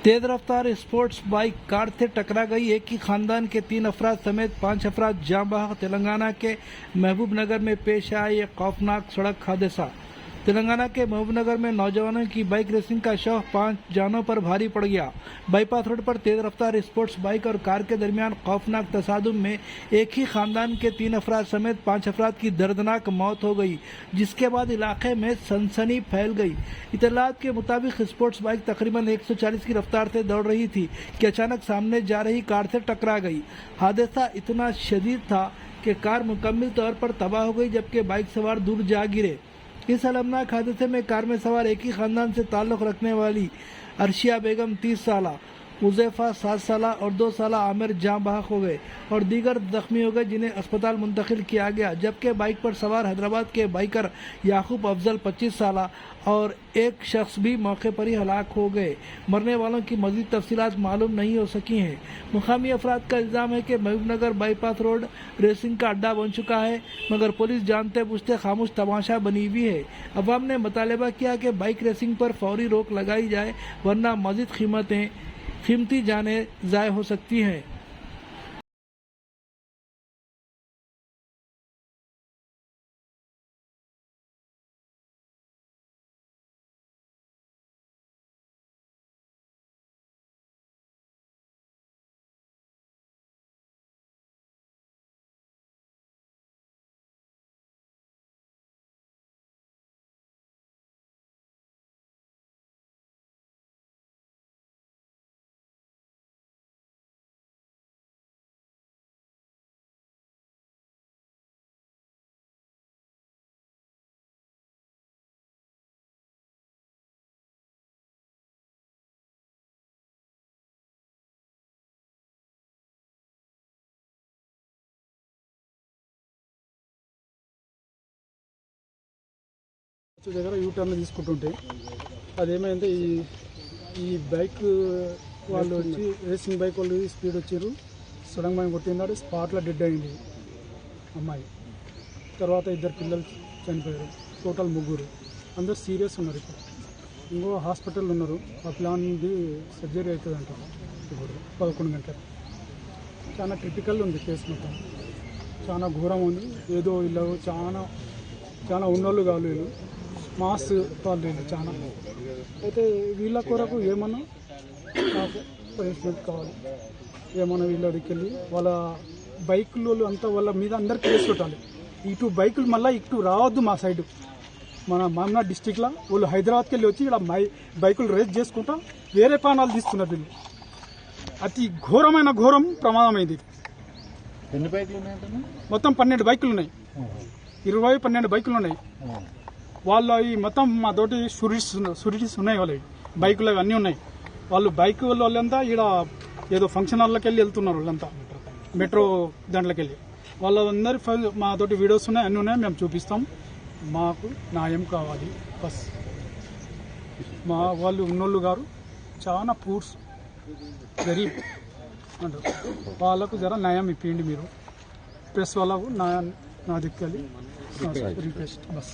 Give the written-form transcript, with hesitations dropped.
तेज रफ्तार sports bike car से टकरा गई। एक ही खानदान के 3 अफराद समेत 5 अफराद जाँ बहक। तेलंगाना के महबूबनगर में पेश आया ये खौफनाक सड़क हादसा। तेलंगाना के महबूबनगर में नौजवानों की बाइक रेसिंग का शौक 5 जानों पर भारी पड़ गया। बाईपास रोड पर तेज रफ्तार स्पोर्ट्स बाइक और कार के दरमियान खौफनाक तसादुम में एक ही खानदान के 3 अफराद समेत 5 अफराद की दर्दनाक मौत हो गई, जिसके बाद इलाके में सनसनी फैल गई। इतलात के मुताबिक स्पोर्ट्स बाइक तकरीबन 140 की रफ्तार से दौड़ रही थी कि अचानक सामने जा रही कार से टकरा गई। हादसा इतना शदीद था कि कार मुकम्मल तौर पर तबाह हो गई, जबकि बाइक सवार दूर जा गिरे। इस अलमनाक हादसे में कार में सवार एक ही खानदान से ताल्लुक़ रखने वाली अर्शिया बेगम 30 साल, उज़ैफ़ा 7 साल और 2 साल आमिर जाँ बहक हो गए और दीगर जख्मी हो गए, जिन्हें अस्पताल मुंतकिल किया गया। जबकि बाइक पर सवार हैदराबाद के बाइकर याकूब अफजल 25 साल और एक शख्स भी मौके पर ही हलाक हो गए। मरने वालों की मज़ीद तफसीलात मालूम नहीं हो सकी हैं। मुकामी अफराद का इल्ज़ाम है कि महबूबनगर बाईपास रोड रेसिंग का अड्डा बन चुका है, मगर पुलिस जानते पूछते खामोश तमाशा बनी हुई है। अवाम ने मुतालबा किया कि बाइक रेसिंग पर फौरी रोक लगाई जाए, वरना मज़ीद कीमती जानें ज़ाय हो सकती हैं। దగ్గర యూటర్న్ తీసుకుంటుంటే అదేమైంది, ఈ బైక్ వాళ్ళు వచ్చి రేసింగ్ బైక్ వాళ్ళు స్పీడ్ వచ్చారు, సడన్ గా కొట్టినాడు, స్పాట్లో డెడ్ అయింది అమ్మాయి. తర్వాత 2 పిల్లలు చనిపోయారు, టోటల్ 3. అందరు సీరియస్ ఉన్నారు. ఇంకో హాస్పిటల్ ఉన్నారు. ఆ ప్లాన్ది సర్జరీ అవుతుంది అంటారు ఇప్పుడు 11 గంటలకు. చాలా క్రిటికల్ ఉంది కేసు, మొత్తం చాలా ఘోరం ఉంది. ఏదో ఇలా చాలా ఉన్నోళ్ళు కావాలి, వీళ్ళు మాస్ వాళ్ళు చాలా. అయితే వీళ్ళ కొరకు ఏమన్నా నాకు పనిష్మెంట్ కావాలి, ఏమన్నా వీళ్ళ దగ్గరికి వెళ్ళి వాళ్ళ బైకులు అంతా వాళ్ళ మీద అందరికీ కేసు పెట్టాలి. ఇటు బైకులు మళ్ళీ ఇటు రావద్దు మా సైడ్. మన మామనాడ్ డిస్టిక్లో వాళ్ళు హైదరాబాద్కి వెళ్ళి వచ్చి ఇక్కడ బైకులు రేస్ చేసుకుంటా వేరే ప్రాణాలు తీసుకున్నారు వీళ్ళు. అతి ఘోరమైన ప్రమాదమైంది. ఎన్ని బైకులు ఉన్నాయి? మొత్తం 12 బైకులు ఉన్నాయి. 12 బైకులు ఉన్నాయి. వాళ్ళు అవి మొత్తం మా తోటి షూరిటీస్ ఉన్నాయి. వాళ్ళవి బైకులు అన్నీ ఉన్నాయి. వాళ్ళు బైక్ వాళ్ళంతా ఇక్కడ ఏదో ఫంక్షన్ హాల్లోకి వెళ్ళి వెళ్తున్నారు. వాళ్ళంతా మెట్రో దాంట్లోకి వెళ్ళి వాళ్ళందరి మా తోటి వీడియోస్ ఉన్నాయి, అన్నీ ఉన్నాయి. మేము చూపిస్తాం. మాకు న్యాయం కావాలి బస్. మా వాళ్ళు ఉన్నోళ్ళు గారు చాలా పూర్స్ గరీబ్ అంటారు. వాళ్ళకు జర న్యాయం ఇప్పిండి మీరు. ప్రెస్ వాళ్ళకు నా దిక్కెళ్ళి రిక్వెస్ట్ బస్.